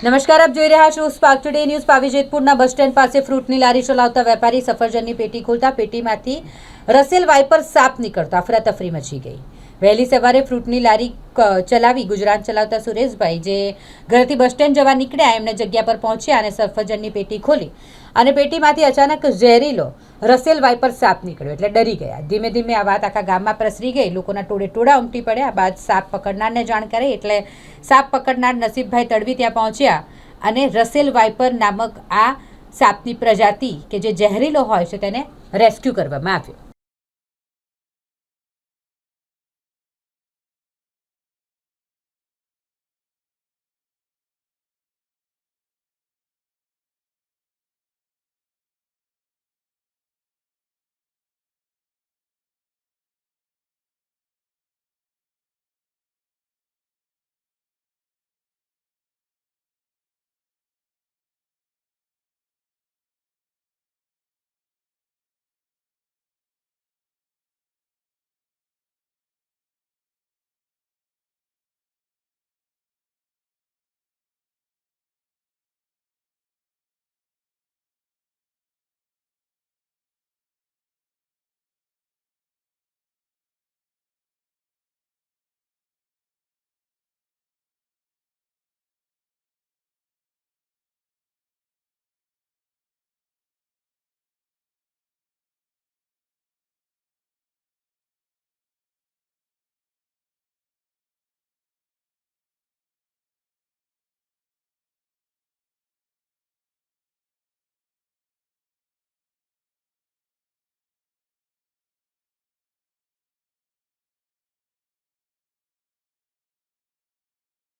નમસ્કાર, આપ જોઈ રહ્યા છો સ્પાર્ક ટુડે ન્યૂઝ। પાવી જેતપુરના બસ સ્ટેન્ડ પાસે ફ્રૂટની લારી ચલાવતા વેપારી સફરજનની પેટી ખોલતા પેટીમાંથી રસેલ વાઇપર સાપ નીકળતા અફરાતફરી મચી ગઈ। વહેલી સવારે ફ્રૂટની લારી ચલાવી ગુજરાન ચલાવતા સુરેશભાઈ જે ઘરથી બસ સ્ટેન્ડ જવા નીકળ્યા એમને જગ્યા પર પહોંચ્યા અને સફરજનની પેટી ખોલી અને પેટીમાંથી અચાનક ઝેરીલો રસેલ વાઇપર સાપ નીકળ્યો એટલે ડરી ગયા। ધીમે ધીમે આ વાત આખા ગામમાં પ્રસરી ગઈ। લોકોના ટોળે ટોળા ઉમટી પડ્યા। બાદ સાપ પકડનારને જાણ કરી એટલે સાપ પકડનાર નસીબભાઈ તડવી ત્યાં પહોંચ્યા અને રસેલ વાઇપર નામક આ સાપની પ્રજાતિ કે જે ઝેરીલો હોય છે તેને રેસ્ક્યુ કરવામાં આવ્યો।